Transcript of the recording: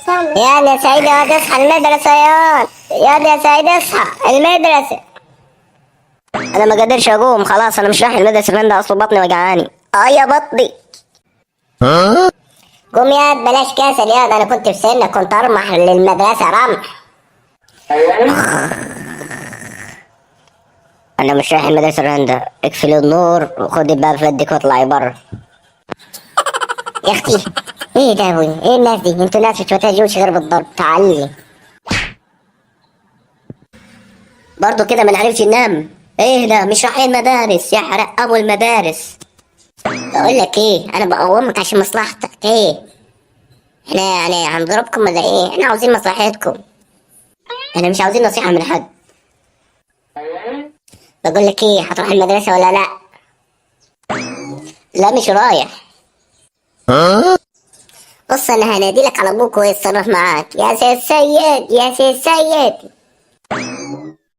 يا سعيد يا واد اصحى المدرسة يا سعيد اصحى المدرسة. انا ما قادرش اقوم خلاص، انا مش رايح المدرسة لان ده اصل بطني وجعاني. يا بطني. قوم يا بلاش كسل يا، انا كنت في سنك كنت ارمح للمدرسة رمح. انا مش رايح المدرسة الرندا، اقفلي النور وخدي الباب في يدك واطلعي بره. يا اختي ايه ده يا ابوي؟ ايه الناس دي؟ انتوا ناس مش محتاجوش غير بالضرب. تعالي برضه كده ما نعرفش ننام. ايه ده مش رايحين مدارس يا حرق ابو المدارس. بقول لك ايه، انا بقومك عشان مصلحتك. ايه احنا يعني هنضربكم ولا ايه؟ احنا عاوزين مصلحتكم، احنا مش عاوزين نصيحة من حد. بقول لك ايه، هتروح المدرسة ولا لا؟ لا مش رايح. بص انا هنادي لك على ابوك ويتصرف معاك. يا سيد سيد، يا سيد سيد.